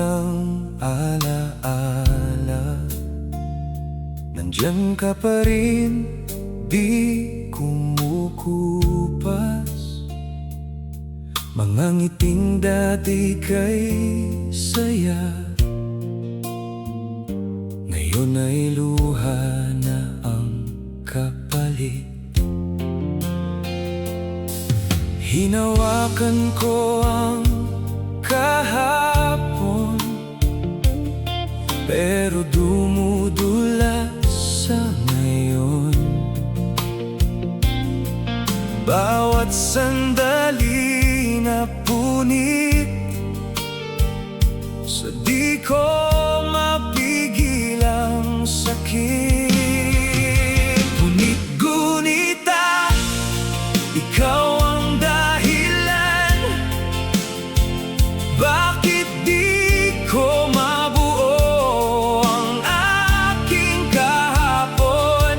ng alaala, nandiyan ka pa rin, di kumukupas. Mga ngiting dati kay saya, ngayon ay luha na ang kapalit. Hinawakan ko ang kahapon, pero dumudulas sa ngayon. Bawat sandali na punit, sa di ko mapigil ang sakit. Punit-gunita, ikaw ang dahilan, bakit di ko mabuo ang aking kahapon.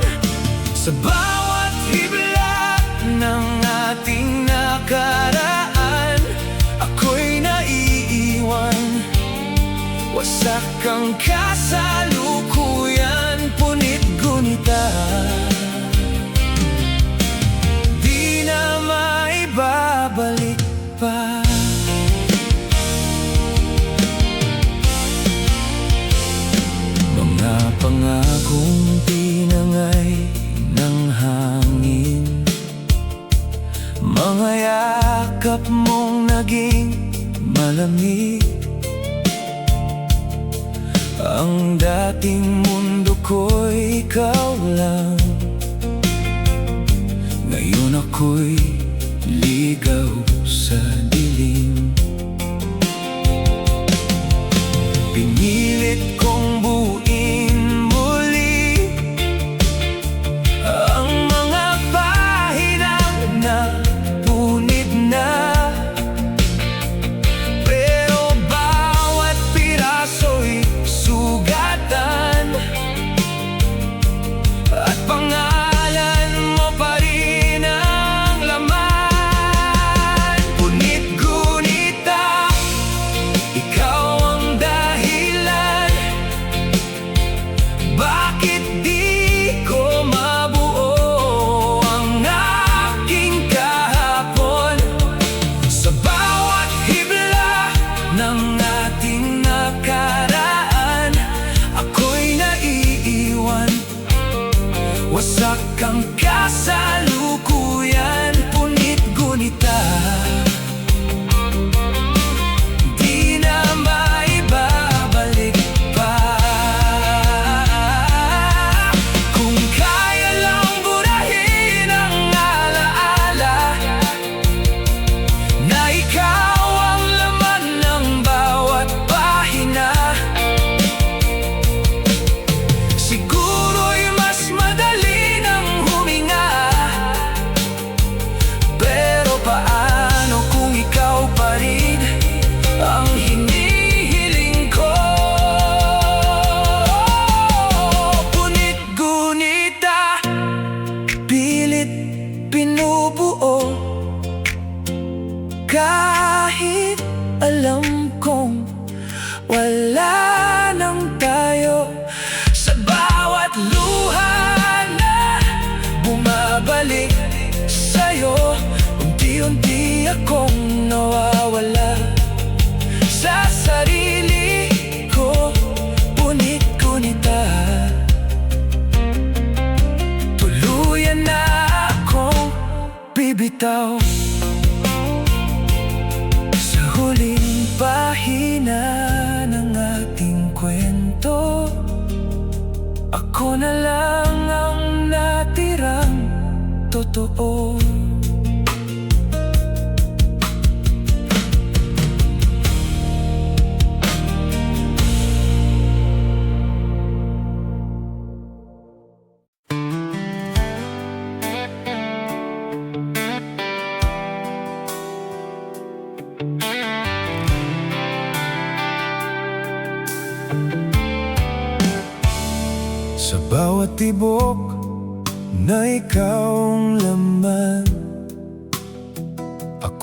Sa bawat hibla ng ating nakaraan, ako'y naiiwan, wasak ang kasalukuyan. Punit-gunita, di na maibabalik pa. Mga pangakong tinangay ng hangin, mga yakap mong naging malamig. Ang dating mundo ko'y ikaw lang, ngayon ako'y ligaw sa dilim. Pinilit kong buuin muli ang mga pahinang napunit na, pero bawat piraso'y sugatan, at pangalan mo pa rin ang laman. Punit-gunita, ikaw ang dahilan, bakit di ko mabuo ang aking kahapon. Sa bawat hibla ng ating nakaraan, ako'y naiiwan, wasak ang kasalukuyan. Punit-gunita, di na maibabalik pa. Kung kaya lang burahin ang alaala, na ikaw ang laman ng bawat pahina, siguro'y mas madali nang huminga. Pero paano kung ikaw pa rin ang hinihiling ko? Punit-gunita, pilit binubuo, kahit alam kong wala nang tayo. Sa bawat luha na bumabalik sa'yo, unti-unti akong nawawala sa sarili ko. Punit-gunita, tuluyan na akong bibitaw sa huling pahina ng ating kwento. Ako na lang ang natirang totoo. Sa bawat tibok na ikaw ang laman,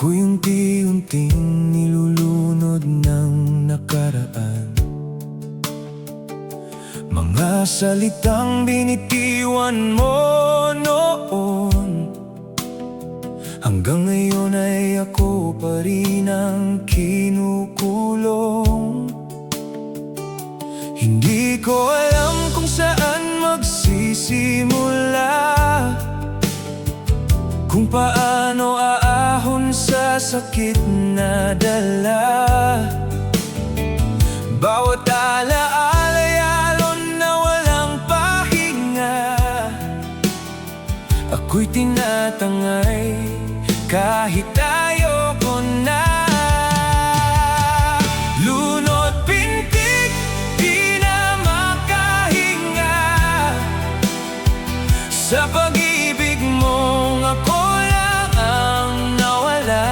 Ako'y unti-unting nilulunod ng nakaraan. Mga salitang binitiwan mo noon, hanggang ngayon ay ako pa rin ang kinukulong. Hindi ko alam kung saan magsisimula, kung paano aahon sa sakit na dala. Bawat alaala'y alon na walang pahinga, ako'y tinatangay kahit ayoko na. Lunod pintig, di na makahinga, sa pag-ibig mong ako lang ang nawala.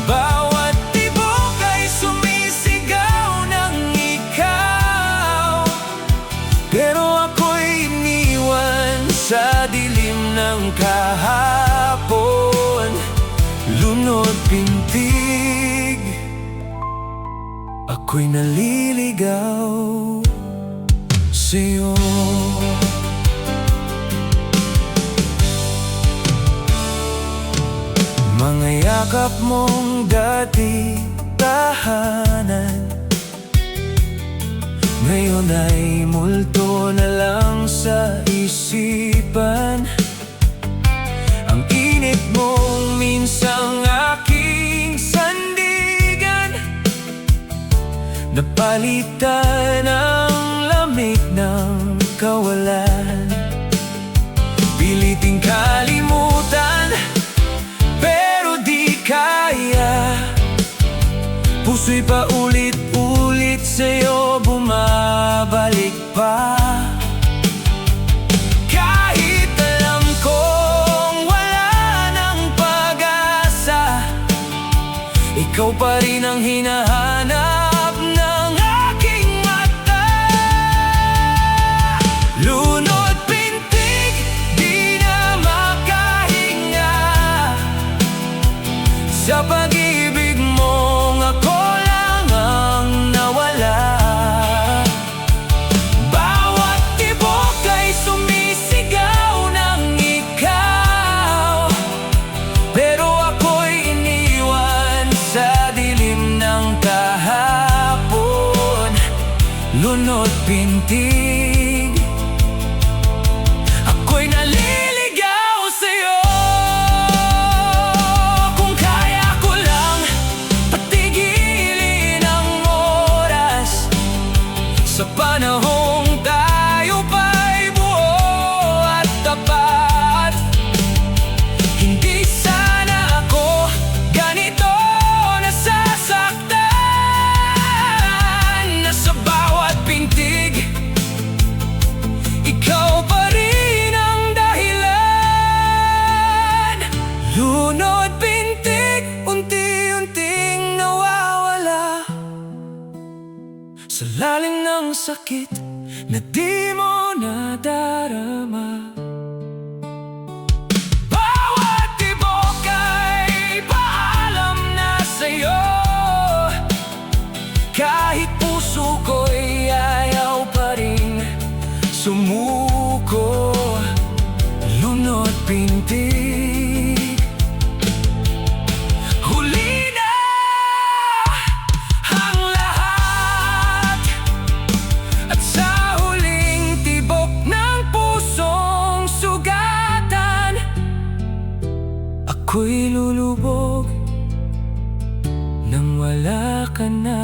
Bawat tibok ay sumisigaw ng ikaw, pero ako'y iniwan sa dilim ng kahapon. Lunod pintig, ako'y naliligaw sa'yo. Mga yakap mong dati tahanan, ngayon ay multo na lang sa isipan. Ang init mong minsang aking sandigan, napalitan ang lamig ng kawalan. Piliting kalimutan, pero di kaya. Puso'y paulit-ulit sa'yo bumabalik pa. Kahit alam kong wala nang pag-asa, ikaw pa rin ang hinahanap ng aking mata. Lunod pintig, di na makahinga, sa pag-ibig mong ako lang ang nawala. Bawat tibok ay sumisigaw ng ikaw, pero ako'y iniwan sa dilim ng kahapon. Lunod pintig, ako'y naliligaw sa'yo. Kung kaya ko lang patigilin ang oras, sa panahong tayo pa'y buo at tapat, hindi sana ako ganito nasasaktan. Na sa bawat pintig, ikaw pa rin ang dahilan. Lunod pintig, unti-unting nawawala, sa lalim ng sakit na di mo nadarama. Bawat tibok ay paalam na sa'yo, kahit puso ko'y ayaw pa rin sumuko. Lunod pintig, huli na ang lahat, at sa huling tibok ng pusong sugatan, ako'y lulubog nang wala ka na.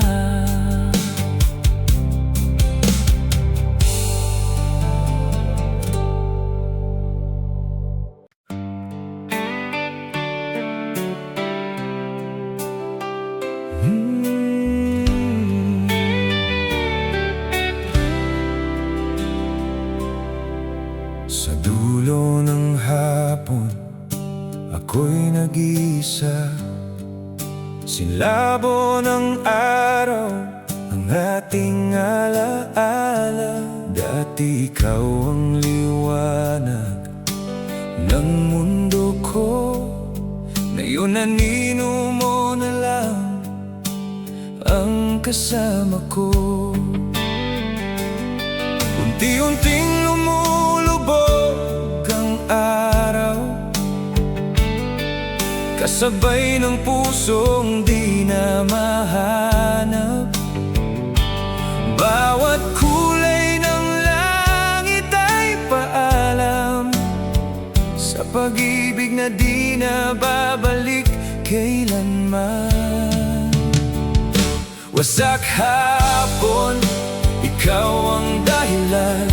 Sa dulo ng hapon, ako'y nag-iisa. Sinlabo ng araw ang ating alaala. Dati ikaw ang liwanag ng mundo ko, ang kasama ko. Unti-unting lumulubog ang araw, kasabay ng pusong di na mahanap. Bawat kulay ng langit ay paalam sa pag-ibig na di na babalik kailanman. Wasak hapon, ikaw ang dahilan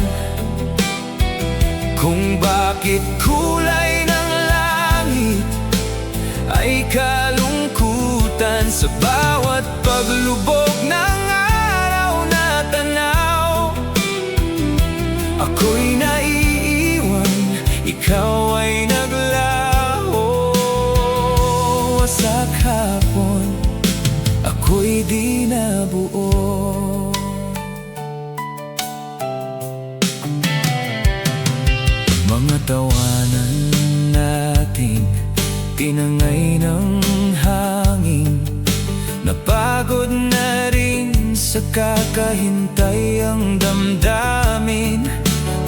kung bakit kulay ng langit ay kalungkutan. Sa bawat paglubog ng araw na tanaw, ako'y naiiwan, ikaw ay naglaho. Wasak hapon, ako'y di nabuo. Mga tawanan nating tinangay ng hangin, napagod na rin sa kakahintay ang damdamin.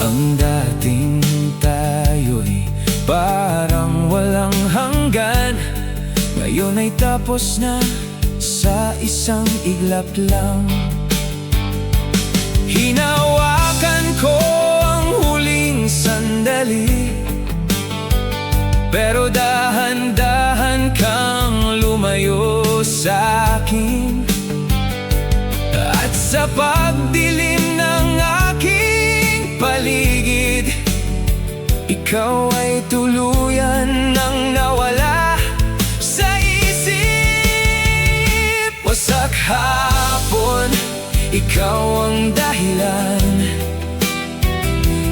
Ang dating tayo'y parang walang hanggan, ngayon ay tapos na sa isang iglap lang. Hinawakan ko ang huling sandali, pero dahan-dahan kang lumayo sa'kin. At sa pagdilim ng aking paligid, ikaw ay tuluyan nang nawala sa isip. Wasak hapon, ikaw ang dahilan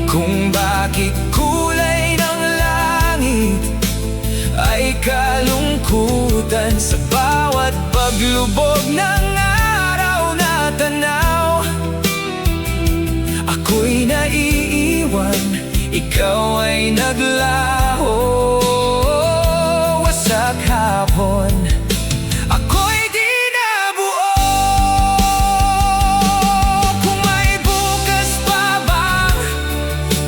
kung bakit kulay ng langit ay kalungkutan. Sa bawat paglubog ng araw na tanaw, ako'y naiiwan, ikaw ay naglaho. Wasak hapon, ako'y di nabuo. Kung may bukas pa bang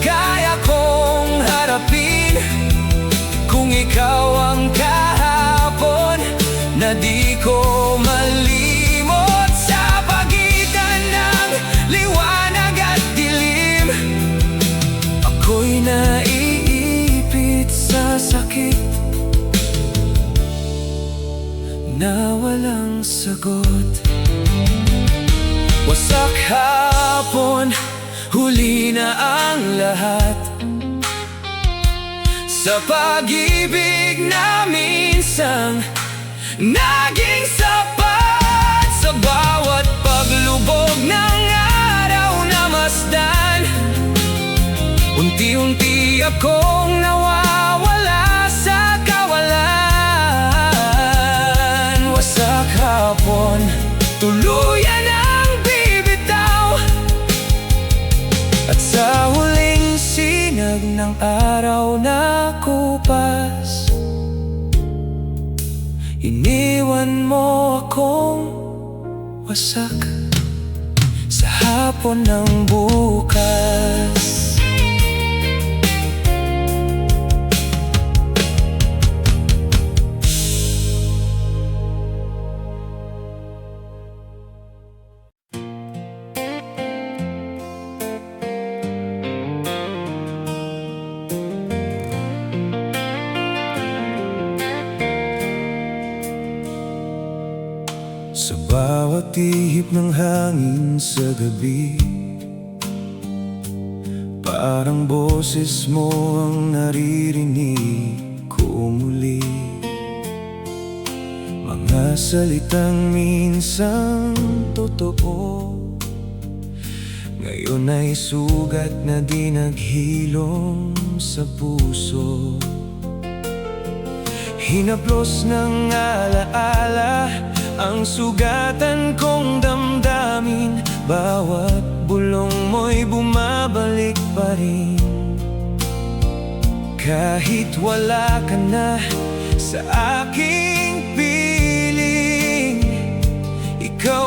kaya kong harapin, kung ikaw ang kahapon na di ko malimot, sa pagitan ng liwanag at dilim, ako'y naiipit sa sakit na walang sagot. Wasak hapon, huli na ang lahat sa pag-ibig na minsang naging sapat. Sa bawat paglubog ng araw na masdan, unti-unti akong nawawala sa kawalan. Wasak hapon, tuluyan ang bibitaw, at sa huling sinag ng araw na kupas, iniwan mo akong wasak sa hapon ng bukas. Sa bawat ihip ng hangin sa gabi, parang boses mo ang naririnig ko muli. Mga salitang minsang totoo, ngayon ay sugat na di naghilom sa puso. Hinaplos ng alaala ang sugatan kong damdamin, bawat bulong mo'y bumabalik pa rin. Kahit wala ka na sa aking piling, ikaw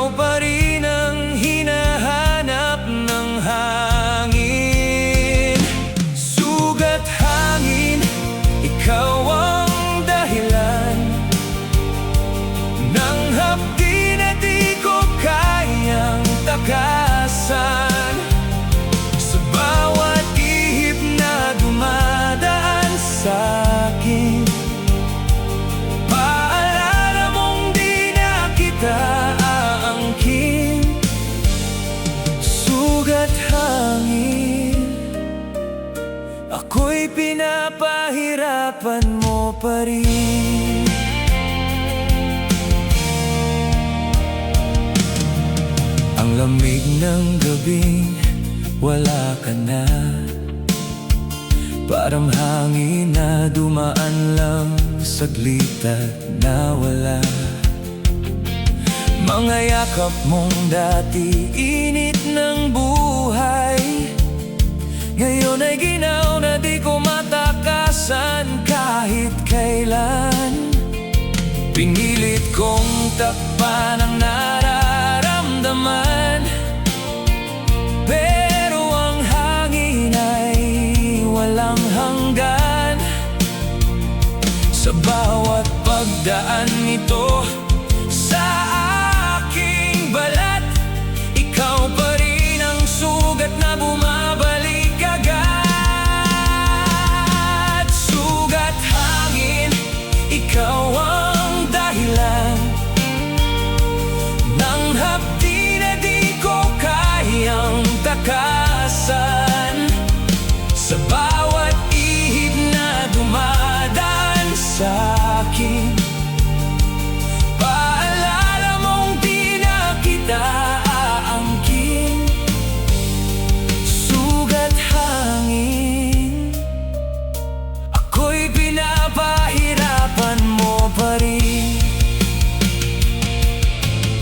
Ang lamig ng gabing wala ka na, parang hangin na dumaan lang saglit at nawala. Mga yakap mong dati, init ng buhay, ngayon ay ginaw na di ko matakasan kahit kailan. Pinilit kong takpan ang nararamdaman, pero ang hangin ay walang hanggan. Sa bawat pagdaan nito sa aking balat, ikaw pa rin ang sugat na bumabalik agad. Sugat hangin, ikaw ang dahilan ng hapdi na di ko kayang takasan. Sa bawat ihip na dumadaan sa akin, paalala mong di na kita aangkin. Sugat hangin, ako'y pinapahirapan mo pa rin.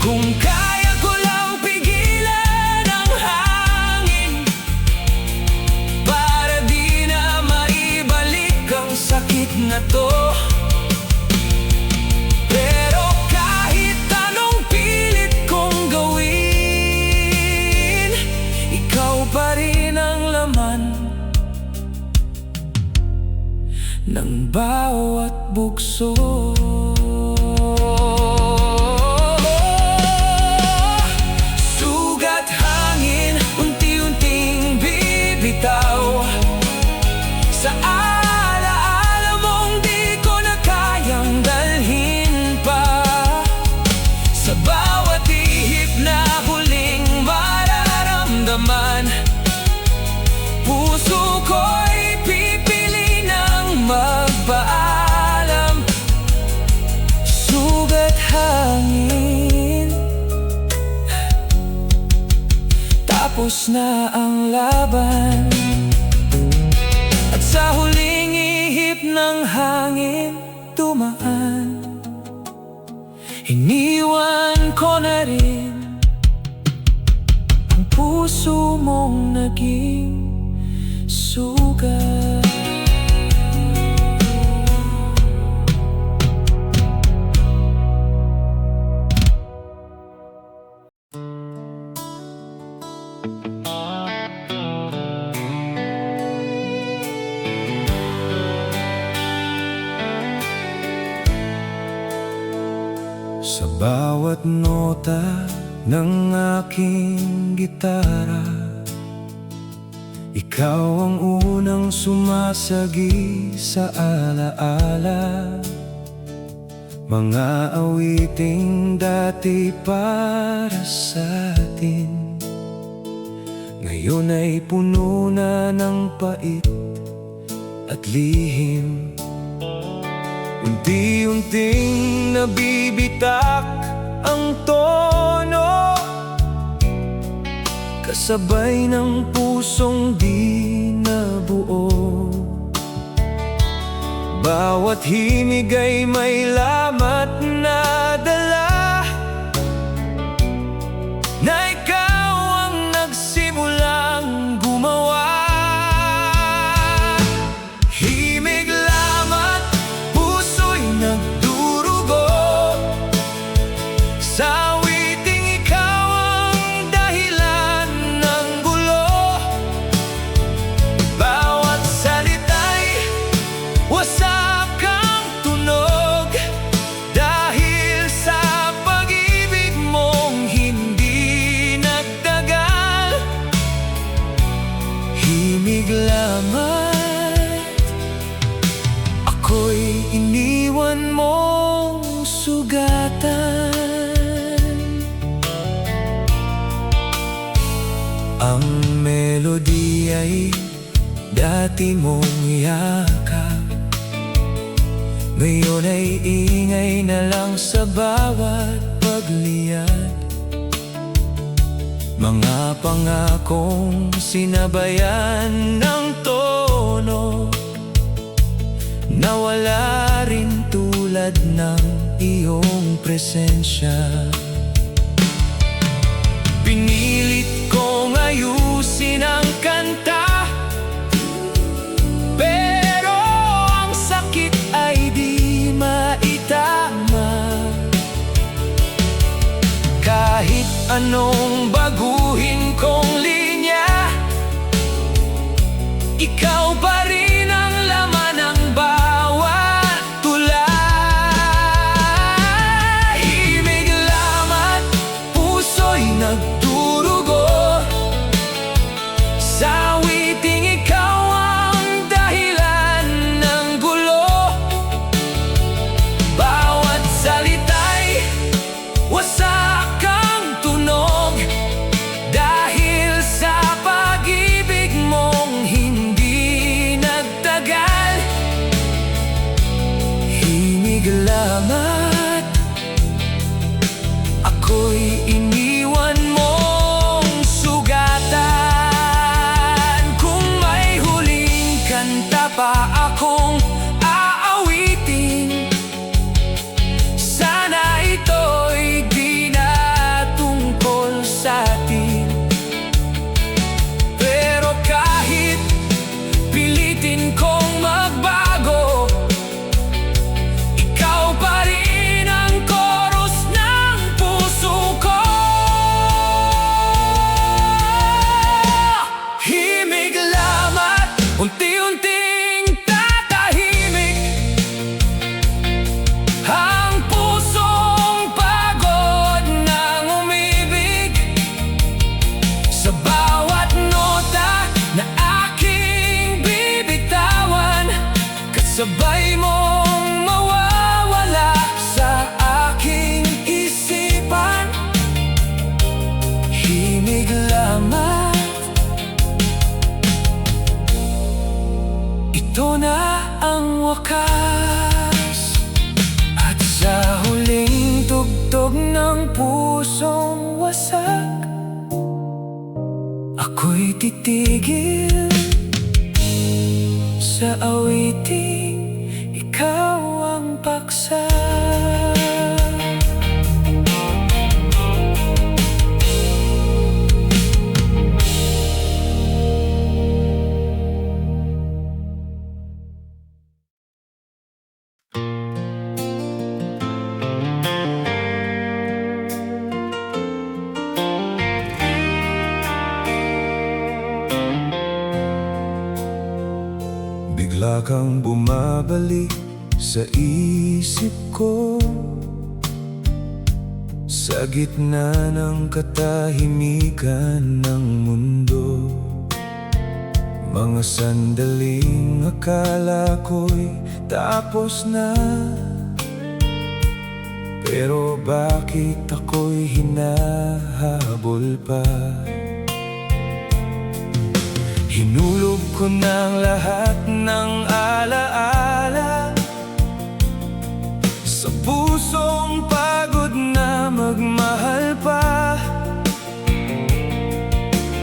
Kung kaya ko lang pigilan ang hangin para di na maibalik ang sakit na to, pero kahit anong pilit kong gawin, ikaw pa rin ang laman ng bawat bugso. Sugat hangin, unti-unting bibitaw sa alaala mong di ko na kayang dalhin pa. Sa bawat ihip na huling mararamdaman, puso ko'y pipili ng magpaalam. Sugat hangin, tapos na ang laban, at sa huling ihip ng hangin tumaan, iniwan ko na rin ang puso mong naging sugat. Sa bawat nota ng aking gitara, ikaw ang unang sumasagi sa alaala. Mga awiting dati para sa atin, ngayon ay puno na ng pait at lihim. Unti-unting nabibitak ang tono, kasabay ng pusong di nabuo. Bawat himig ay may lamat na dala, na ikaw ang nagsimulang gumawa. Himig lamat, puso'y nagdurugo, sa awiting ikaw ang dahilan ng gulo. Bawat salita'y wasak ang tunog, dahil sa pag-ibig mong hindi nagtagal. Himig lamat, ako'y iniwan mong sugatan. Ang melody ay dati mong yakap, ngayon ay ingay na lang sa bawat pagliyad. Mga pangakong sinabayan ng tono, nawala rin tulad ng iyong presensya. Pinilit kong ayusin ang kanta, pero ang sakit ay di maitama. Kahit anong baguhin kong linya, ikaw pa rin ang laman ng bawat tula. Himig lamang puso'y nagdurugo, sa awiting ikaw ang dahilan ng gulo. Bawat salita'y wasak ang tunog, dahil sa pag-ibig mong hindi nagtagal. Himig lamang ako'y iniwan mong sugatan. Kung may huling kanta pa akong aawitin, sana ito'y di na tungkol sa'tin. Pero kahit pilitin kong magbago, ikaw pa rin ang chorus ng puso ko. Himig lamang, unti-unting tatahimik ang pusong pagod ng umibig. Sa bawat nota na aking bibitawan, kasabay mong mawawala sa aking isipan. Himig lamang, ito na ang wakas. At sa huling tugtog ng pusong wasak, ako'y titigil sa awiting ikaw ang paksa. Bigla kang bumabalik sa isip ko, sa gitna ng katahimikan ng mundo. Mga sandaling akala ko'y tapos na, pero bakit ako'y hinahabol pa? Hinulog ko ng lahat ng alaala sa pusong pagod na magmahal pa.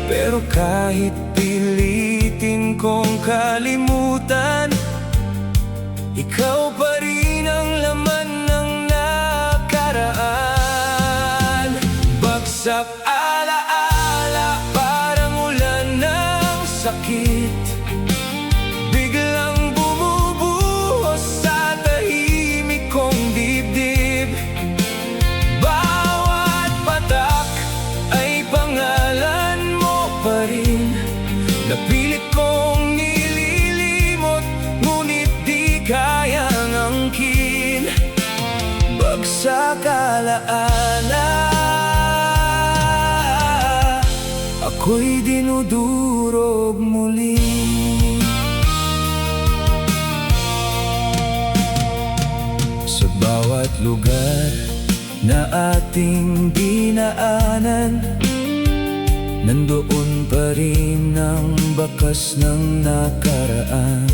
Pero kahit pilitin kong kalimutan, ikaw pa rin ang laman ng nakaraan. Bagsak alaala, parang ulan ng sakit, biglang bumubuhos sa tahimik kong dibdib. Bawat patak ay pangalan mo pa rin, napilit kong nililimot, ngunit di kayang angkin. Bagsak alaala, ako'y dinudurog muli. Sa bawat lugar na ating dinaanan, nandoon pa rin ang bakas ng nakaraan.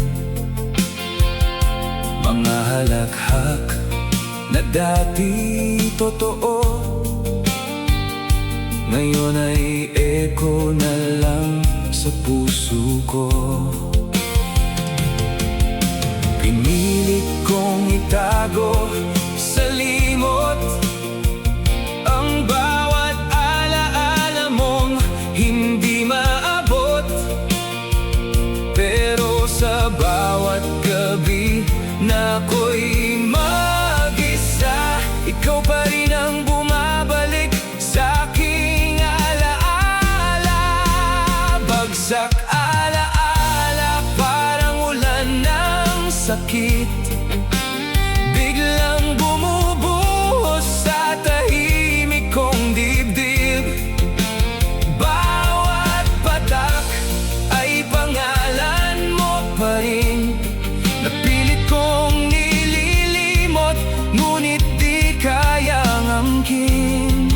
Mga halakhak na dati totoo, ngayon ay eko na lang sa puso ko. Pinilit kong itago sa limot ang bawat alaala mong hindi maabot. Pero sa bawat gabi na ako'y mag-isa, ikaw pa rin ang bumabalik sa aking alaala. Bagsak alaala, parang ulan ng sakit, biglang bumubuhos sa tahimik kong dibdib. Bawat patak ay pangalan mo pa rin, napilit kong nililimot, ngunit di kayang angkin.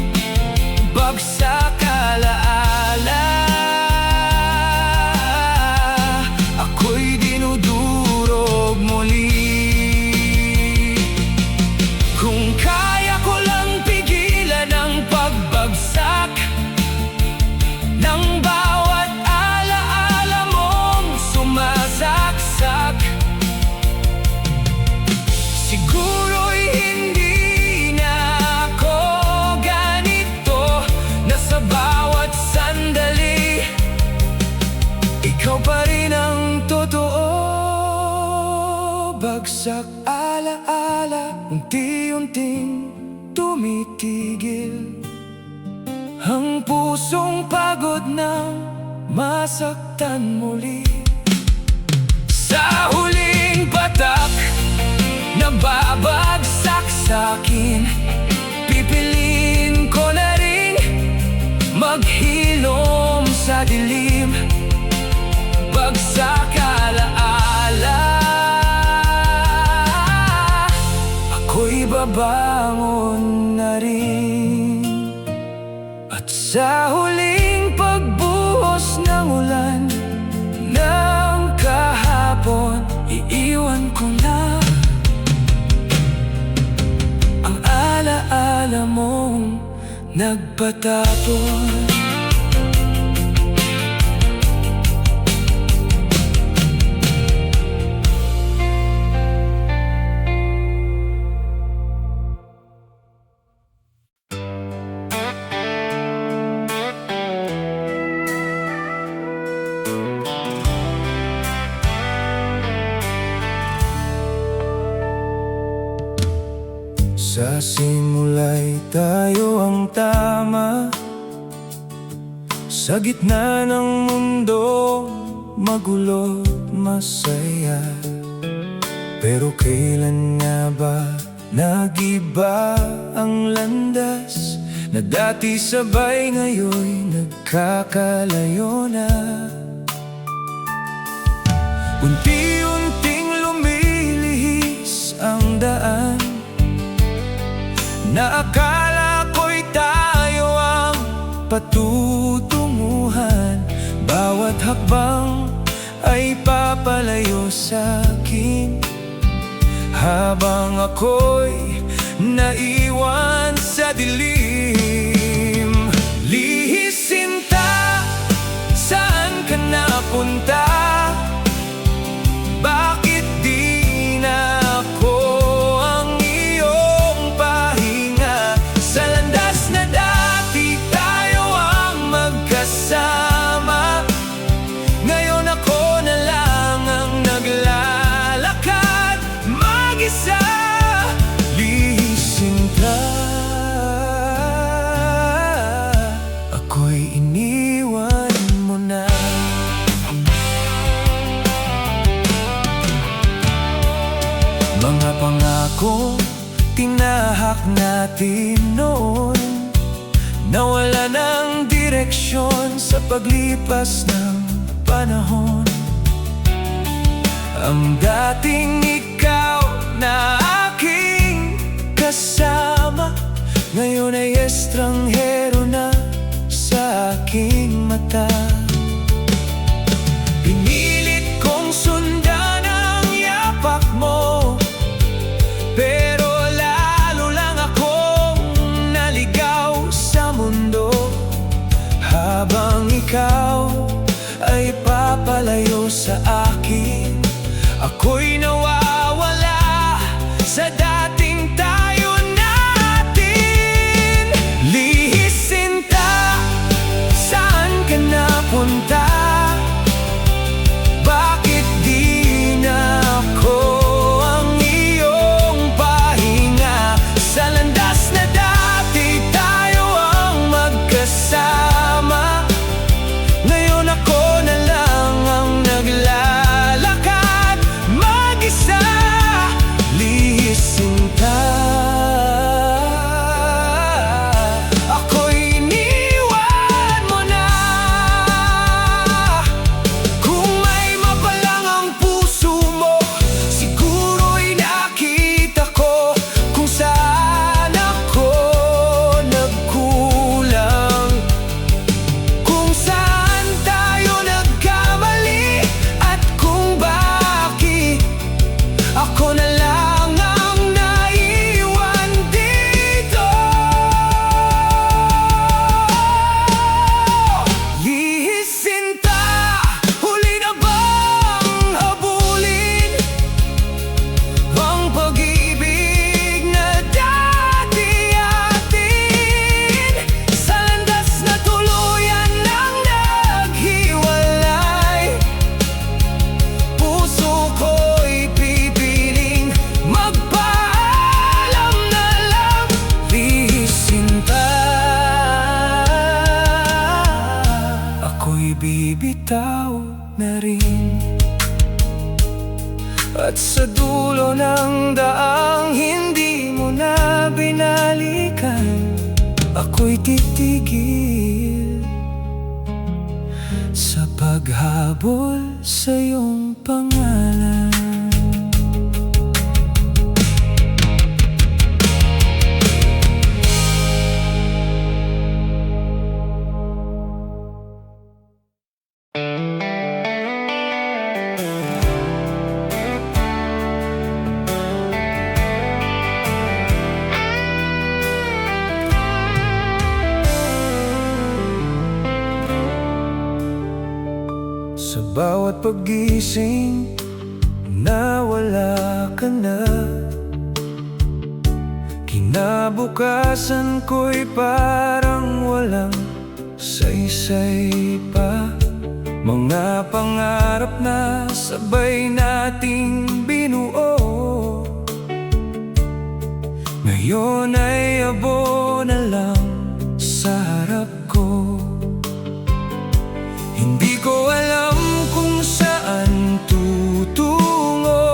Bagsak alaala, ako'y dinudurog muli. Kung kaya ko lang pigilan ang pagbagsak ng bawat alaala mong sumasaksak, siguro'y hindi na ako ganito, na sa bawat sandali ikaw pa rin ang totoo. Bagsak alaala, unti-unting tumitigil, ang pusong pagod na masaktan muli. Sa huling patak na babagsak sa'kin, pipiliin ko na rin maghilom sa dilim. Bagsak alaala, ako'y babangon na rin. At sa huling pagbuhos ng ulan ng kahapon, iiwan ko na ang alaala mong nagpatapon. Sa simula'y tayo ang tama, sa gitna ng mundo magulo masaya. Pero kailan nga ba nag-iba ang landas, na dati sabay ngayon'y nagkakalayo na? Unti-unting lumilihis ang daan, na akala ko'y tayo ang patutunguhan. Bawat hakbang ay papalayo sa'kin, habang ako'y naiwan sa dilim. Lihis sinta, saan ka napunta? Bakit di na ako ang iyong pahinga? Sa landas na dati tayo ang magkasama, ngayon ako na lang ang naglalakad mag-isa. Lihis sinta, ako'y iniwan mo na. Mga pangako tinahak natin noon, nawala ng direksyon sa paglipas ng panahon. Ang dating ikaw na aking kasama, ngayon ay estranghero na sa aking mata. Pinilit kong sundan ang yapak mo, pero lalo lang akong naligaw sa mundo. ikaw ay papalayo sa akin, ako'y nawawala sa dating tayo natin. Lihis sinta, saan ka napunta? Bakit di na ako ang iyong pahinga? Sa landas na dati tayo ang magkasama, ngayon ako na lang ang naglalakad mag-isa. Lihis sinta, ako'y iniwan mo na. Kung may mapalang ang puso mo, siguro'y nakita ko kung saan ako nagkulang, kung saan tayo nagkamali, at kung bakit ako na lang ang naiwan dito. Lihis sinta, huli na bang habulin ang pag-ibig na dati atin? Sa landas na tuluyan nang naghiwalay, puso ko'y pipiling magpaalam na lang. Lihis sinta, ako'y bibitaw na rin, at sa dulo ng daang hindi mo na binalikan, ako'y titigil sa paghabol sa iyong pangalan. Sa bawat paggising na wala ka na, kinabukasan ko'y parang walang saysay pa. Mga pangarap na sabay nating binuo, ngayon ay abo na lang sa harap ko. Hindi ko alam kung saan tutungo,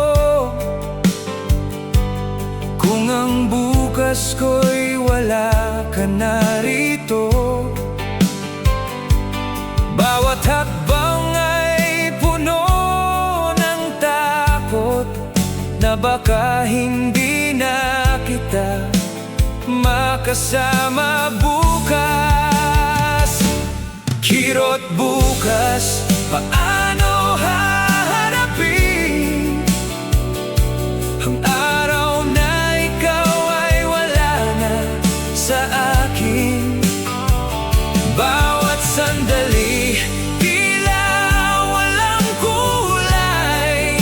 kung ang bukas ko'y wala ka na rito. Bawat hakbang ay puno ng takot na baka hindi na kita makasama bukas. Kirot bukas, paano haharapin ang araw na ikaw ay wala na sa akin? Bawat sandali tila walang kulay,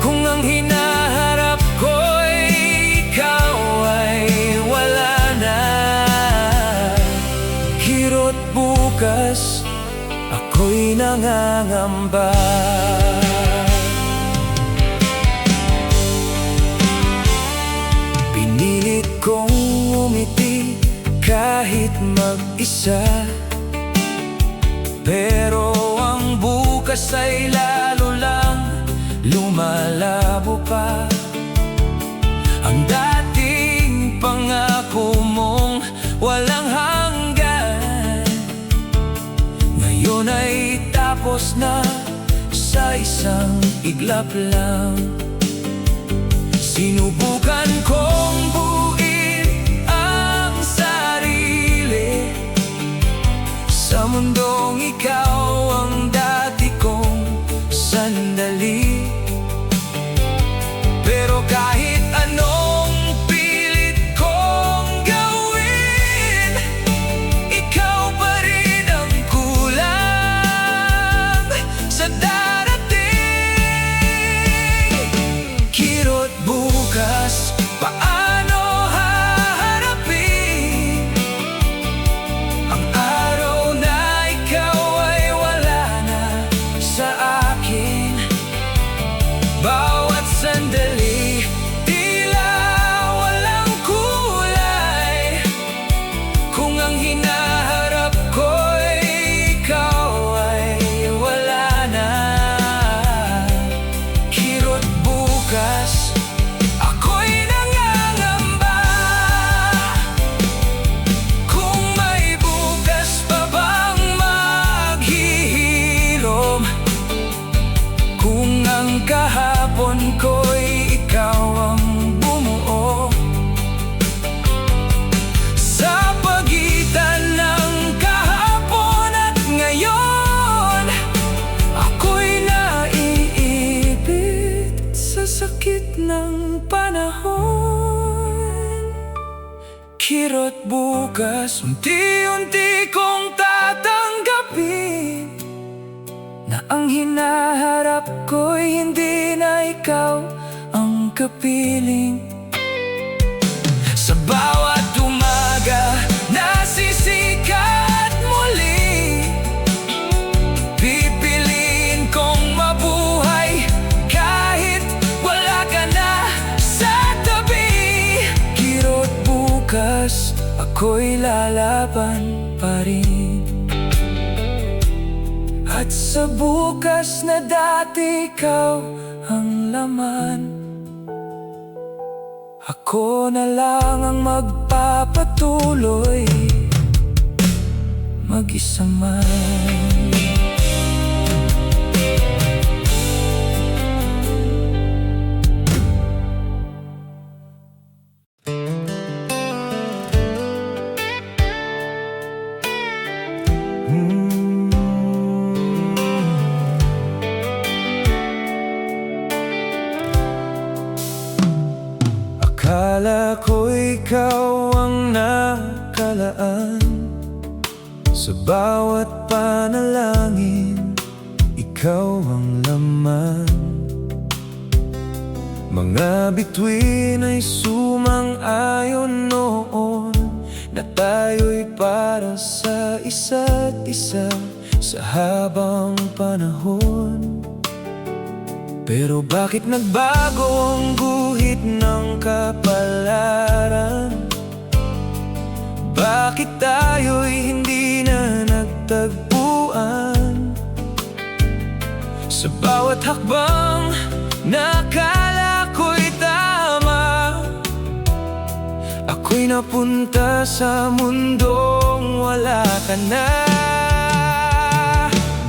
kung ang hinaharap ko'y ikaw ay wala na. Kirot bukas, ako'y nangangamba. Pinilit kong umiti kahit mag-isa, pero ang bukas ay lalo lang lumalabo pa. Ang dating pangako mong walang hanggan, ngayon ay tapos na sa isang iglap lang. Sinubukan kong buuin ang sarili sa mundong ikaw ang dati kong sandali, pero kahit anong pilit kong gawin, ikaw pa rin ang kulay. Kirot bukas, unti-unti kong tatanggapin na ang hinaharap ko'y hindi na ikaw ang kapiling. Sa bawat umaga, nasisikat muli, pipiliin kong mabuhay kahit wala ka na sa tabi. Kirot bukas, ako'y lalaban pa rin. At sa bukas na dati ikaw ang laman, ako na lang ang magpapatuloy, mag-isa man. Akala ko ikaw ang nakalaan, sa bawat panalangin, ikaw ang laman. Mga bituin ay sumang-ayon noon na tayo'y para sa isa't isa sa habang panahon. Pero bakit nagbago ang guhit ng kapalaran? Bakit tayo'y hindi na nagtagpuan? Sa bawat hakbang nakala ko'y tama, ako'y napunta sa mundong wala ka na.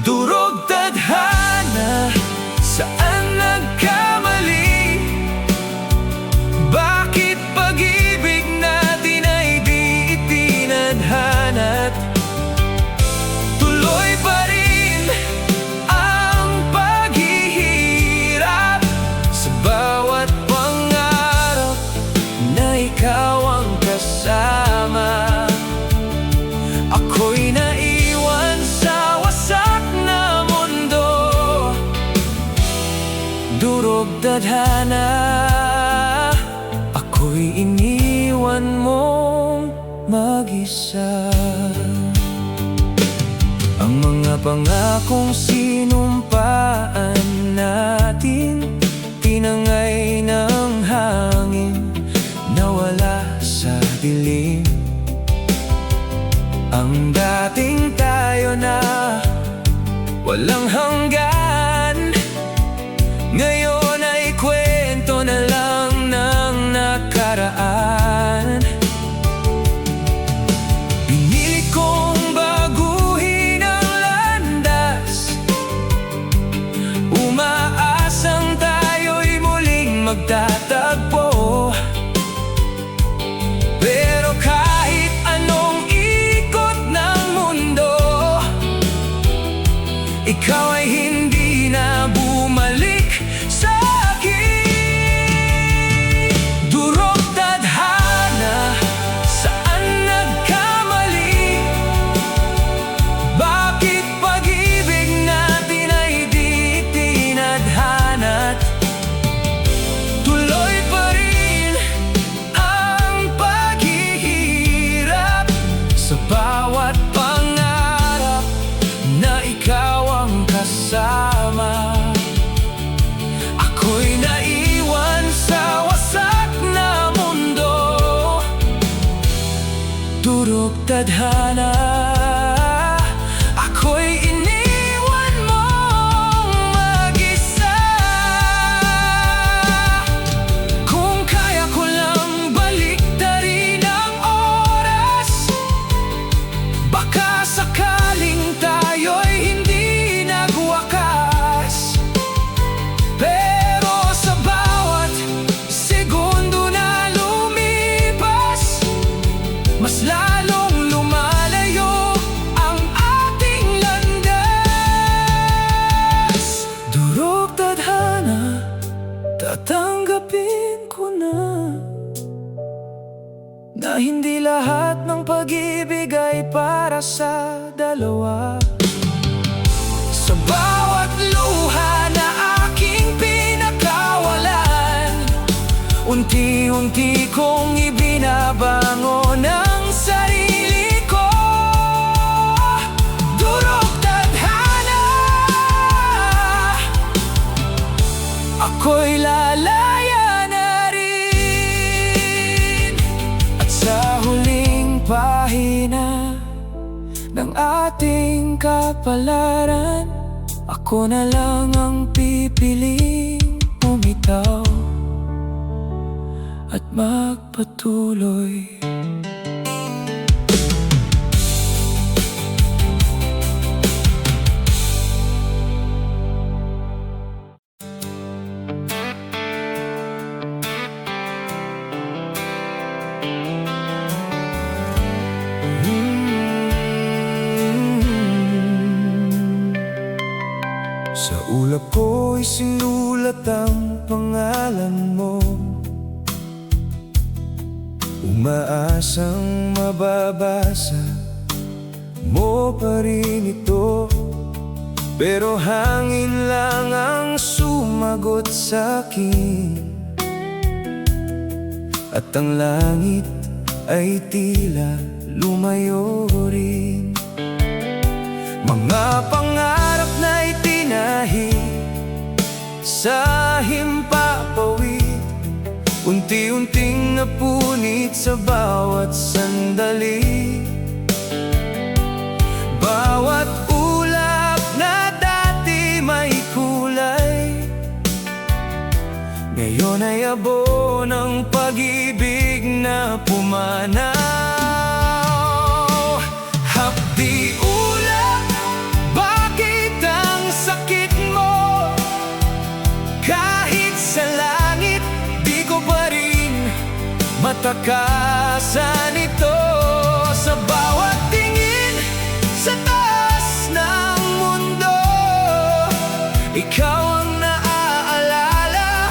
Durog tadhana, saan nagkamali? Bakit pag-ibig natin ay di itinadhana't tuloy pa rin ang paghihirap sa bawat pangarap na ikaw ang kasama? Ako'y naiwan sa wasak na mundo, durog tadhana, ako'y iniwan mong mag-isa. Ang mga pangakong sinumpaan natin, tinangay ng hangin, nawala sa dilim. Ang dating tayo na walang hanggan, ngayon ay kwento na lang ng nakaraan. Pinilit kong baguhin ang landas, umaasang tayo'y muling magtatagpo. Pero kahit anong ikot ng mundo, ikaw ay hindi na bumalik sa akin. Durog tadhana, saan nagkamali? Bakit pag-ibig natin ay di itinadhana't tuloy pa rin ang paghihirap sa bawat pangarap na ikaw ang kasama? Ako'y naiwan sa wasak na mundo, durog tadhana, ako'y iniwan mong mag-isa. Kung kaya ko lang baliktarin ang oras, baka sakaling tayo'y hindi nagwakas. Pero sa bawat segundo na lumipas, mas lalong lumalay pag-ibig ay para sa dalawa. Sa bawat luha na aking pinakawalan, unti-unti kong ibinabangon ang sarili ko. Durog tadhana, ako'y lalaya na rin. At sa huling pahina ng ating kapalaran, ako na lang ang pipiling umitaw at magpatuloy. Sa ulap ko'y sinulat ang pangalan mo, umaasang mababasa mo pa rin ito. Pero hangin lang ang sumagot sa'kin, at ang langit ay tila lumayo rin. Mga pangarap na itinahi sa himpapawid, unti-unting napunit sa bawat sandali. Bawat ulap na dati may kulay, ngayon ay abo ng pag-ibig na pumanaw. Hapdi ulap, bakit ang sakit mo? Kahit sa langit, di ko pa rin matakasan ito. Sa bawat tingin sa taas ng mundo, ikaw ang naaalala,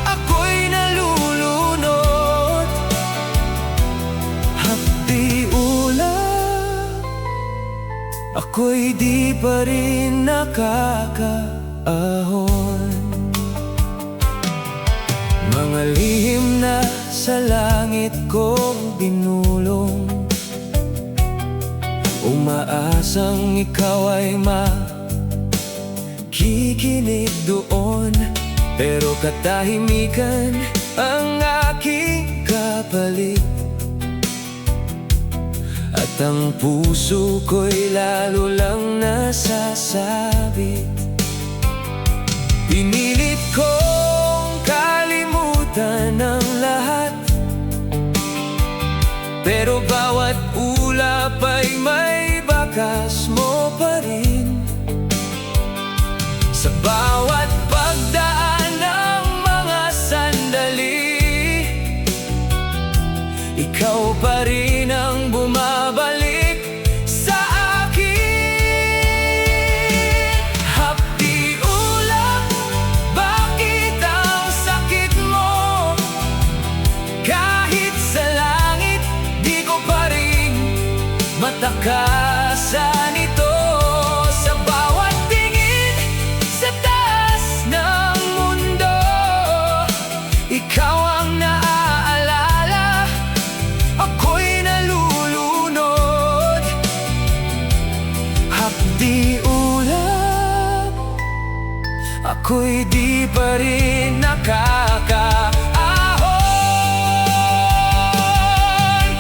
ako'y nalulunod. Hapdi ulap, ako'y di pa rin nakakaahon. Mga lihim na sa langit kong binulong, umaasang ikaw ay makikinig doon. Pero katahimikan ang aking kapalit, at ang puso ko'y lalo lang nasasabit. Pinilit kong kalimutan ang lahat, pero bawat ulap ay may bakas mo pa rin. Sa bawat pagdaan ng mga sandali, ikaw pa rin ang bumabalik sa akin. Hapdi ulap, bakit ang sakit mo? Kahit sa langit, di ko pa rin matakasan ito. Sa bawat tingin sa taas ng mundo, ikaw ang naaalala, ako'y nalulunod. Hapdi ulap, ako'y di pa rin nakakaahon.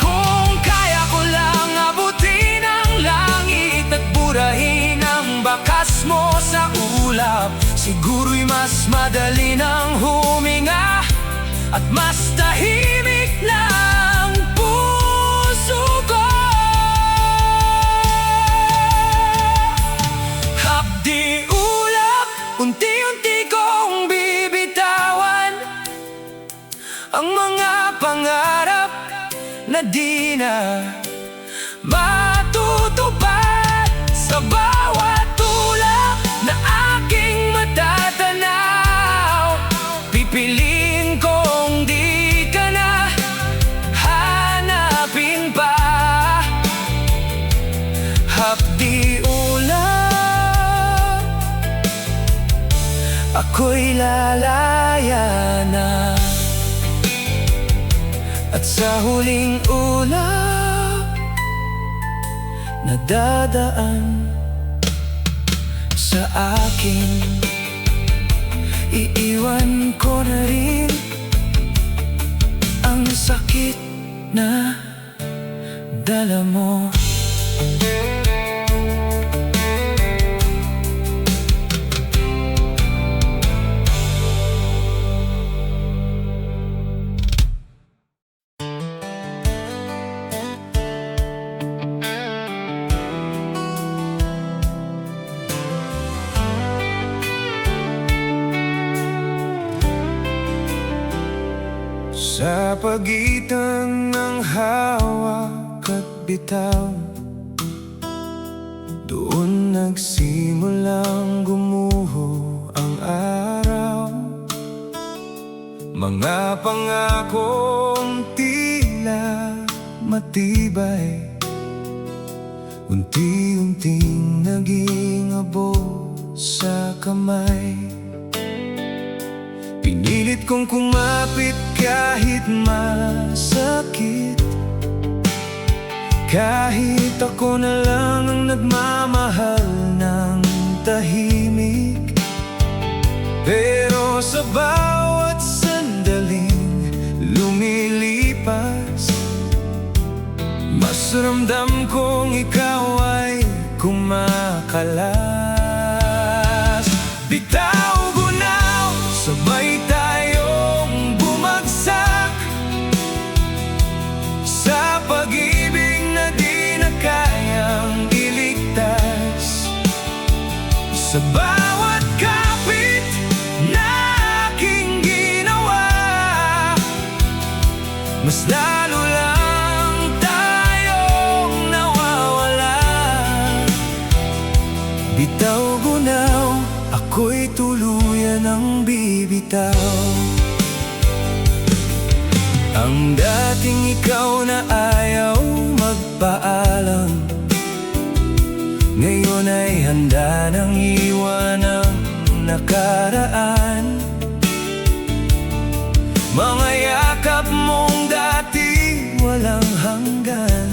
Kung kaya ko lang abutin ang langit at burahin ang bakas mo sa ulap, siguro'y mas madali nang huminga at mas tahimik na ang puso ko. Hapdi ulap, unti-unti kong bibitawan ang mga pangarap na di na matutupad. Sa bawat tulak na aking matatanaw, pipiliin kong di ka na hanapin pa. hapdi ulap, ako'y lalaya na. At sa huling ulap, nadadaan sa akin, iiwan ko na rin ang sakit na dala mo. Sa pagitan ng hawak at bitaw, doon nagsimulang gumuho ang araw. Mga pangakong tila matibay, unti-unting naging abo sa kamay. Pinilit kong kumapit kahit masakit, kahit ako na lang ang nagmamahal ng tahimik. Pero sa bawat sandaling lumilipas, mas ramdam kong ikaw ay kumakalas. Bitaw gunaw, sabay tayong bumagsak sa pag-ibig na di na kayang iligtas. Sa bawat kapit na aking ginawa, mas lalo lang tayong nawawala. Bitaw gunaw, ako'y tuluyan ng bibitaw. Ang dating ikaw na ayaw magpaalam, ngayon ay handa nang iwan ang nakaraan. Mga yakap mong dati walang hanggan,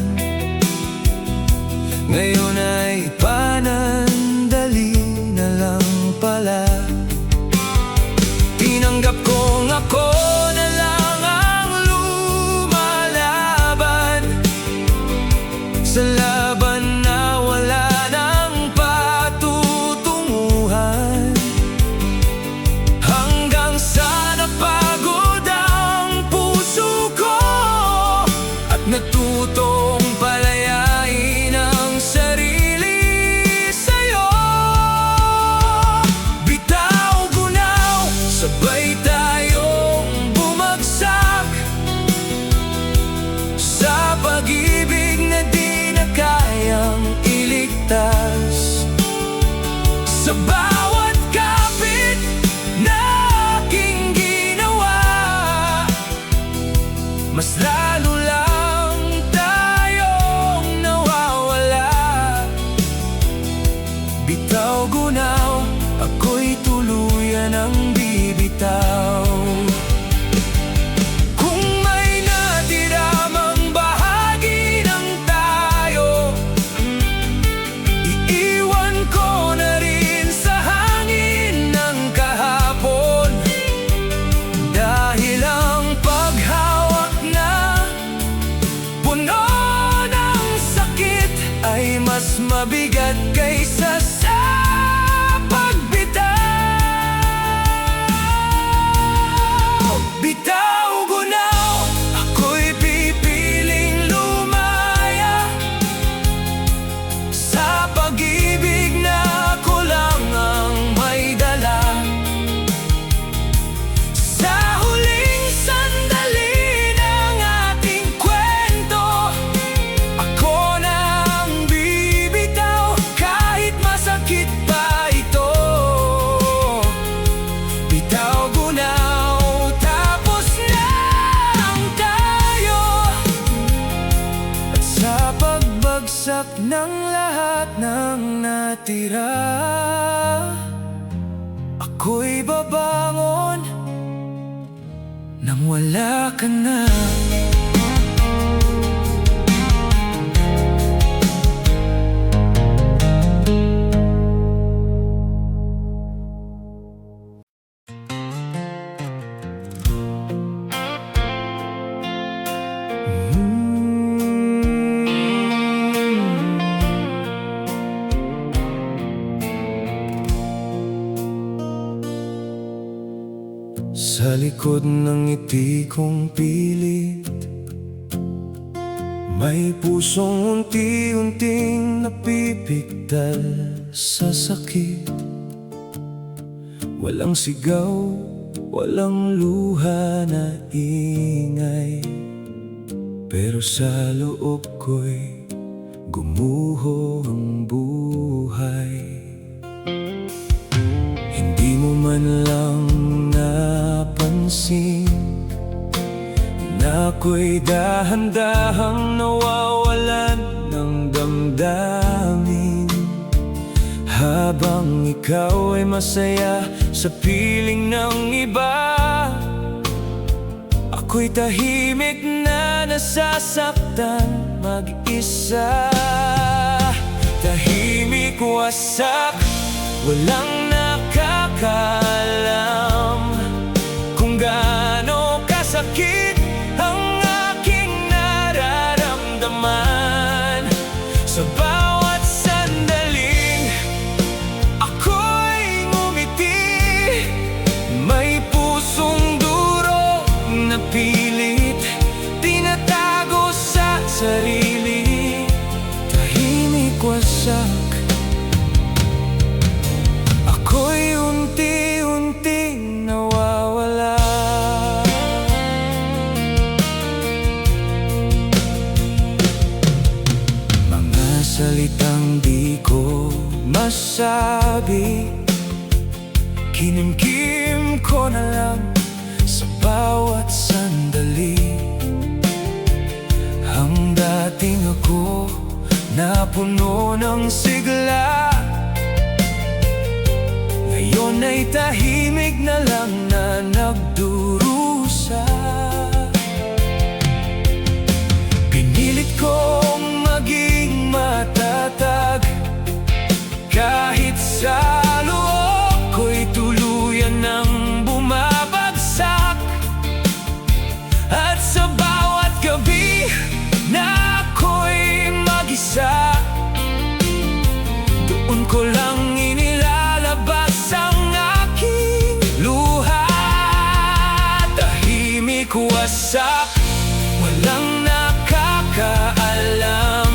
ngayon ay panandali na lang pala. Tinanggap kong ako na lang ang lumalaban sa laban na wala nang patutunguhan, hanggang sa napagod ang puso ko at natutong palayain ang sarili sa'yo. Bitaw gunaw, sabay tayong bumagsak sa pag-ibig na di na kayang iligtas. Sa bawat kapit na aking ginawa, mas lalo lang tayong nawawala. Bitaw gunaw, ako'y tuluyan ng bibitaw. Kung may natira mang bahagi ng tayo, iiwan ko na rin sa hangin ng kahapon. Dahil ang paghawak na puno ng sakit ay mas mabigat kaysa sa pagbitaw. Bitaw gunaw, ako'y pipiling lumaya sa pag-ibig na ako lang ang may dala. Sa huling sandali ng ating kwento, ako na ang bibitaw kahit mas lahat ng natira, ako'y babangon nang wala ka na. Sa likod ng ngiti kong pilit, may pusong unti-unting napipigtal sa sakit. Walang sigaw, walang luha na ingay, pero sa loob ko'y gumuho ang buhay. Hindi mo man lang napansin na ako'y dahan-dahang nawawalan ng damdamin, habang ikaw ay masaya sa piling ng iba. Ako'y tahimik na nasasaktan mag-isa. Tahimik, wasak, walang nakakaalam kung gaano kasakit ang aking nararamdaman. Sa bawat sandaling ako'y ngumiti, may pusong duro na pilit tinatago sa sarili. Tahimik, wasak, ako'y unti-unting nawawala. Mga salitang di ko masabi, kinimkim ko na lang sa bawat sandali. Ang dating ako na puno ng sigla, ngayon ay tahimik na lang na nagdurusa. Pinilit kong maging matatag, kahit sa loob ko'y tuluyan ng bumabagsak. At sa bawat gabi na ako'y mag-isa, doon ko lang inilalabas ang aking luha. Tahimik, wasak, walang nakakaalam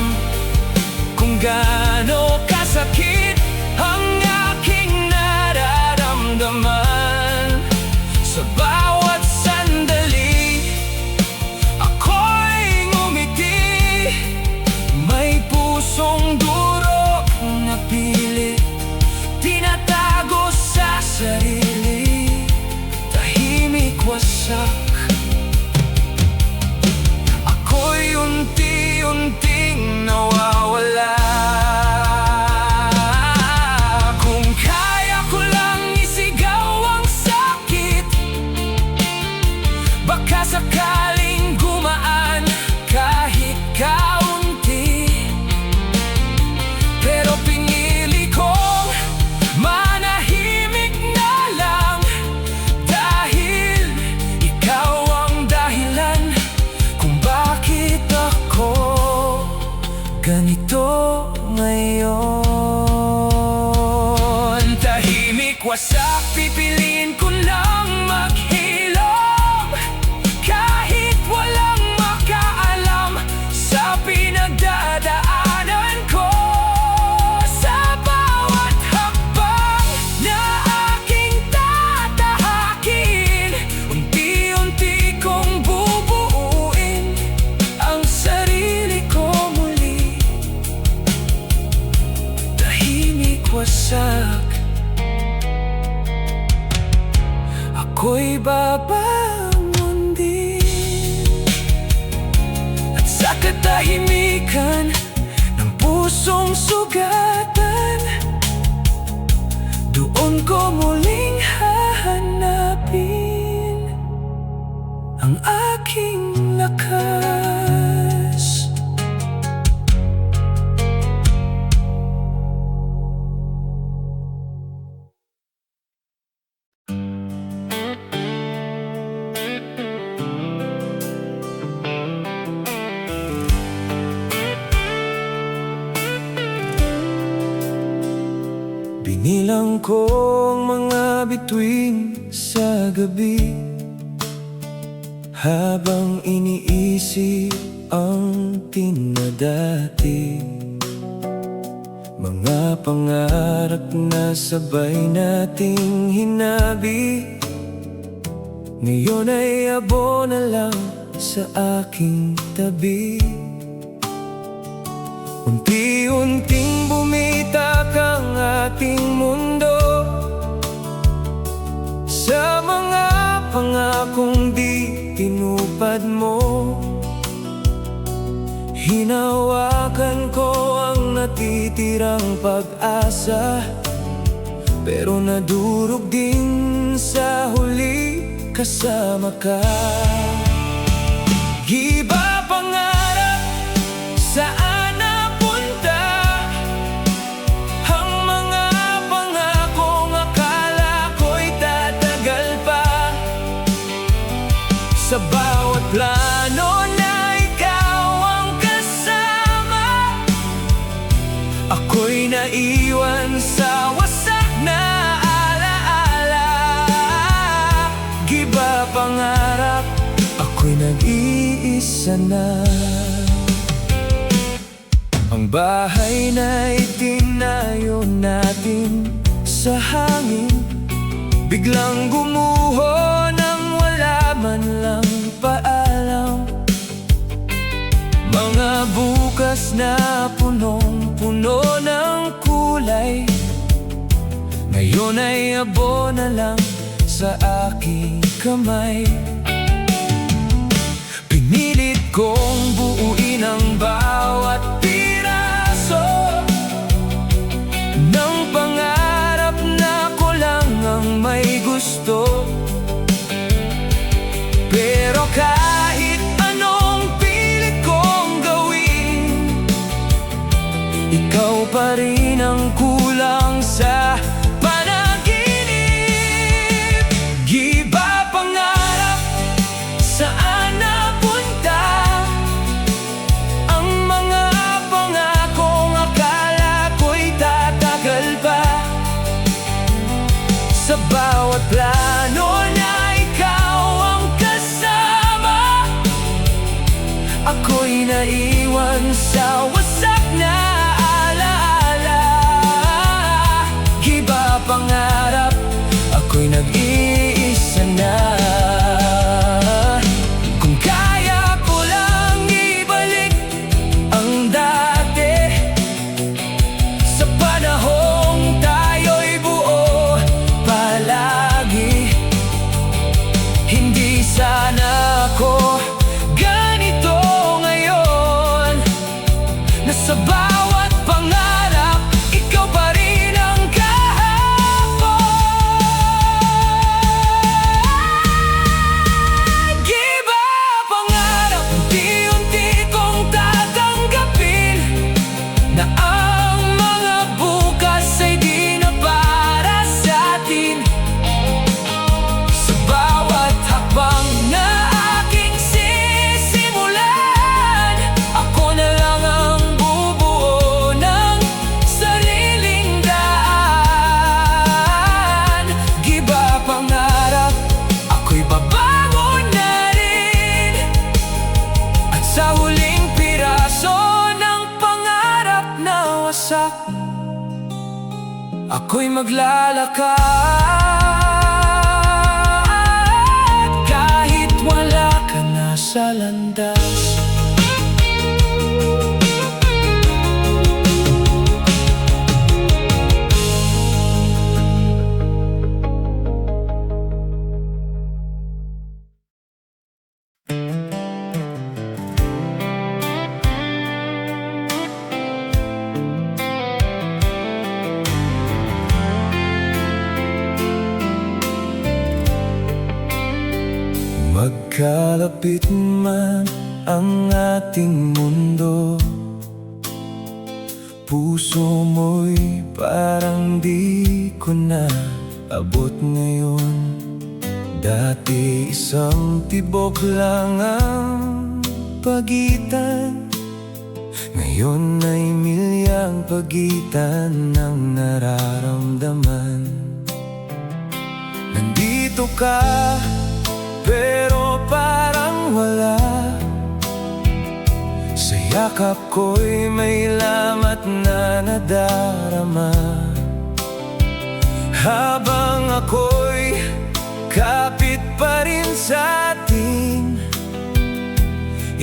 kung gaano kasakit ang aking nararamdaman. Sa bawat sandali ako'y ngumiti, may pusong duro na pilit tinatago sa sarili. Tahimik, wasak, ako'y unti-unting nawawala. Kung kaya ko lang isigaw ang sakit, baka sakaling gumaan kahit kaunti. Pero pinili kong manahimik na lang, dahil ikaw ang dahilan kung bakit ako ganito ngayon. Tahimik, wasak, pipiliin ko lang maghilom, kahit walang makaalam sa pinagdadaanan ko. Sa bawat hakbang na aking tatahakin, unti-unti kong bubuuin ang sarili ko muli. Tahimik, wasak, ako'y babangon din. At sa katahimikan ng puso pusong sugatan, doon ko muling hahanapin ang aking lakas. Binilang ko ang mga bituin sa gabi, habang iniisip ang tinadati. Mga pangarap na sabay nating hinabi, ngayon ay abo na lang sa aking tabi. Unti-unting bumitak ang ating mundo sa mga pangakong di tinupad mo. Hinawakan ko ang natitirang pag-asa, pero nadurog din sa huli kasama ka. Iba pangarap, saan napunta ang mga pangakong akala ko'y tatagal pa? Sa bawat plano na ikaw ang kasama, ako'y naiwan sa wasak na alaala. Giba pangarap, ako'y nag-iisa na. Ang bahay na itinayo natin sa hangin, biglang gumuho nang wala man lang paalam. Mga bukas na punong-puno ng kulay, ngayon ay abo na lang sa aking kamay. Pinilit kong buuin ang bawat piraso ng pangarap na ko lang ang may gusto. Pero kahit anong pilit kong gawin, ikaw pa rin ang kulang sa panaginip. Giba pangarap, saan napunta ang mga pangakong akala ko'y tatagal pa? Sa bawat plano na ikaw ang kasama, ako'y naiwan sa wasak na alaala. Giba pangarap, ako'y nag-iisa na. Kung kaya ko lang ibalik ang dati, sa panahong tayo'y buo palagi, hindi sana ako ganito ngayon, na sa bawat pangarap, ikaw pa rin ang kahapon. Giba pangarap, unti-unti kong tatanggapin na ang mga bukas ay di na para sa atin. Sa bawat hakbang na aking sisimulan, ako na lang ang bubuo ng sariling daan. Giba pangarap, ako'y babangon na rin, at sa huling piraso ng pangarap na wasak, ako'y maglalakad kahit wala ka na sa landas. kalapit man ang ating mundo, puso mo'y parang di ko na abot ngayon. Dati isang tibok lang ang pagitan, ngayon ay milyang pagitan ng nararamdaman. Nandito ka, pero parang wala. Sa yakap ko'y may lamat na nadarama. Habang ako'y kapit pa rin sa atin,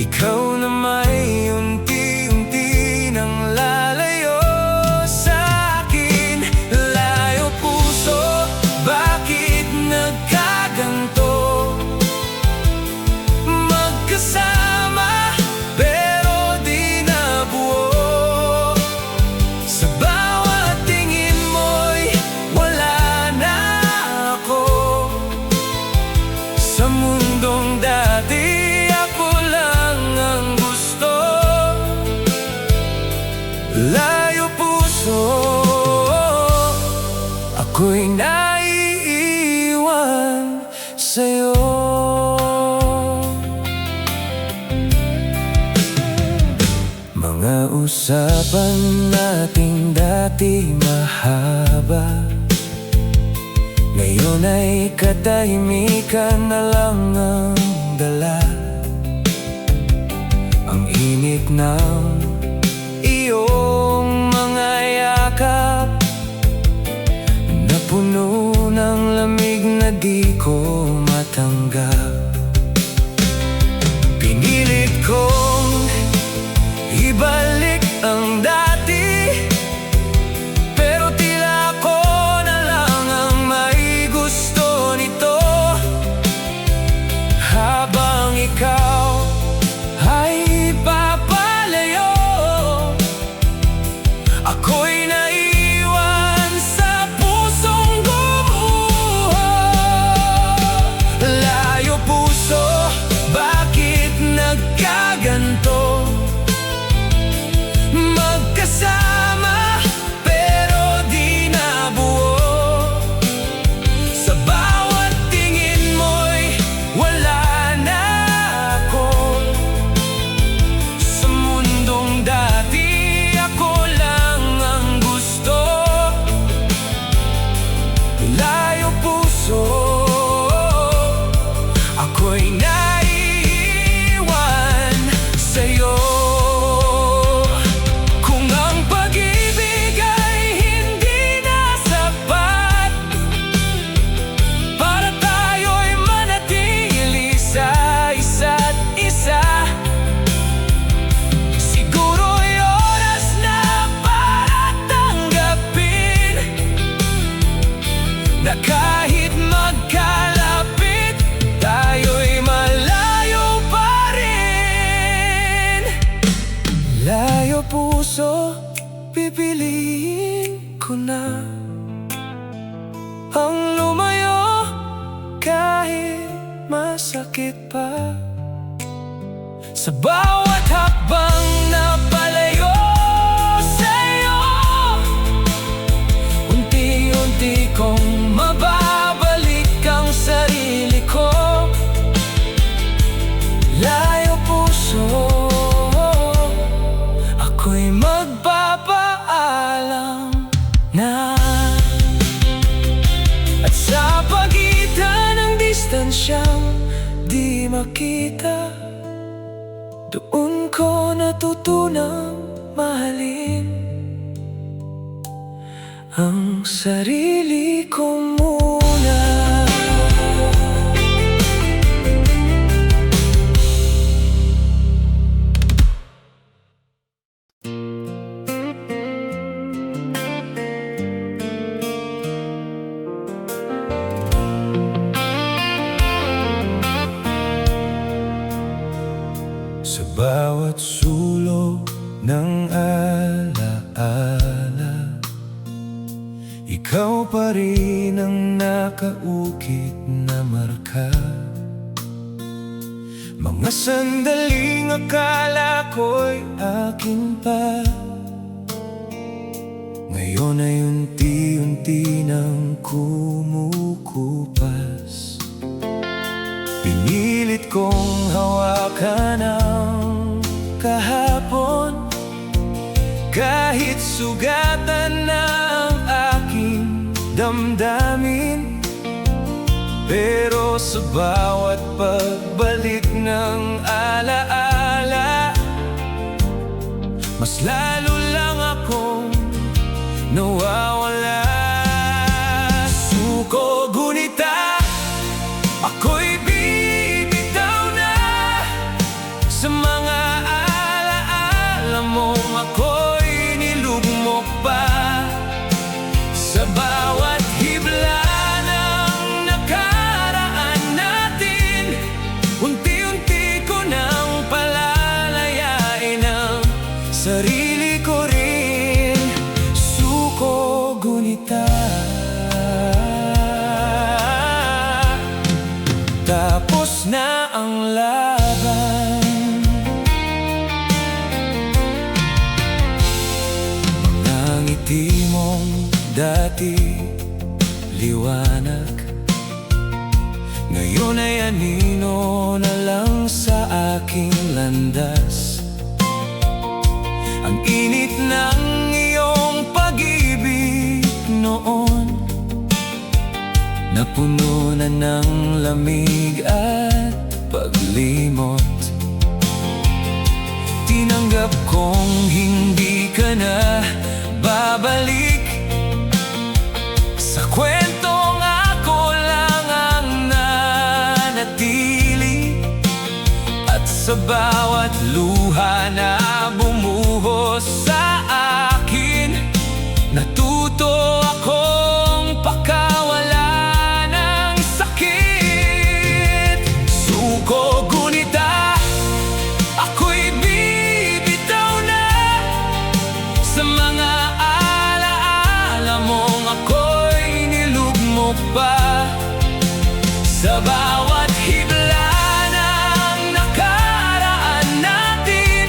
ikaw na may unti-unti nang lalayo sa akin. Layo puso, bakit nagkaganto? Magkasama, pero di nabuo. Sa bawat tingin mo'y wala na ako. Sa mundong dati layo puso, ako'y naiiwan sa'yo. Mga usapan nating dati mahaba, ngayon ay katahimikan na lang ang dala. Ang init ng iyong mga yakap, napuno ng lamig na di ko matanggap. Pinilit kong ibalik ang dati, pero tila ako na lang ang may gusto nito. Habang ikaw ay papalayo, ako'y naiwan sa pusong gumuho. Layo puso, bakit nagkaganto? Magkasama, pero di nabuo. Sa bawat tingin mo'y wala na ako. Sa mundong dati ako lang ang gusto. Layo puso, ako'y naiiwan sa'yo. Kung ang pag-ibig ay hindi na sapat para tayo'y manatili sa isa't isa, siguro'y oras na para tanggapin na kahit magkalapit, tayo'y malayo pa rin. Layo puso, pipiliin ko na ang lumayo kahit masakit pa. Sa bawat hakbang na palayo sa'yo, unti-unti kong mababalik ang sarili ko. Layo puso, ako'y magpapaalam na. At sa pagitan ng distansyang di makita, doon ko natutunang mahalin ang sarili ko muna. Sa bawat sulok ng alaala, ikaw pa rin ang nakaukit na marka. Mga sandaling akala ko'y akin pa, ngayon ay unti-unti nang kumukupas. Pinilit kong hawakan ang kahapon, kahit sugatan na ang aking damdamin. Pero sa bawat pagbalik ng alaala, mas lalo lang akong nawawala. Suko gunita, ako'y bibitaw na sa mga alaala mong ako'y nilugmok pa. Sa bawat hibla ng nakaraan natin, unti-unti ko nang palalayain ang sarili ko rin. Suko gunita, tapos na ang laban. Mga ngiti mong dati liwanag, ngayon ay anino na lang sa aking landas. Ang init ng iyong pag-ibig noon, napuno na ng lamig at paglimot. Tinanggap kong hindi ka na babalik, sa kwentong ako lang ang nanatili. At sa bawat luha na bumuhos sa akin, natuto akong pakawala ng sakit. Suko gunita, ako'y bibitaw na sa mga alaala mong ako'y nilugmok pa. Sa bawat hibla ng nakaraan natin,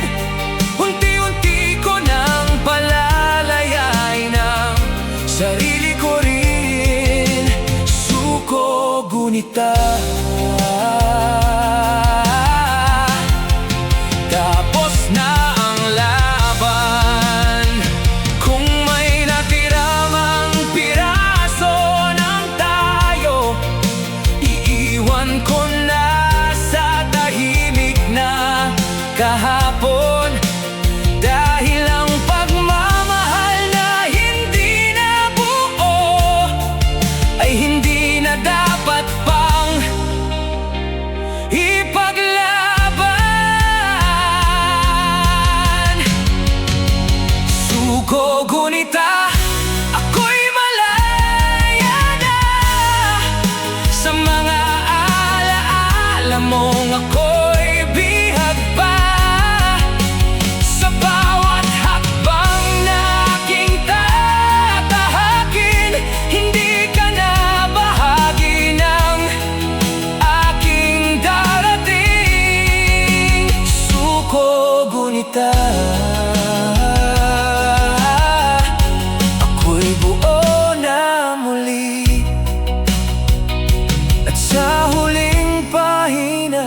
unti-unti ko nang palalayain ang sarili ko rin. Suko gunita, tapos na ang laban. Kung may natira mang piraso ng tayo, iiwan ko na sa tahimik na kahapon. Dahil ang pagmamahal na hindi na buo ay hindi na dapat pang ipaglaban. Suko gunita, ako'y malaya na sa mga alaala mong ako'y bihag pa. Sa bawat hakbang na aking tatahakin, hindi ka na bahagi ng aking darating. Suko gunita, ako'y buo na muli. At sa huling pahina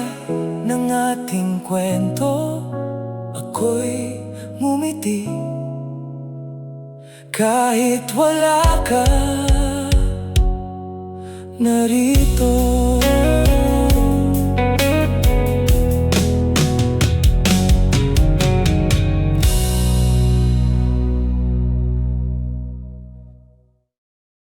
ng ating kwento, ako'y ngumiti. Kahit wala ka narito.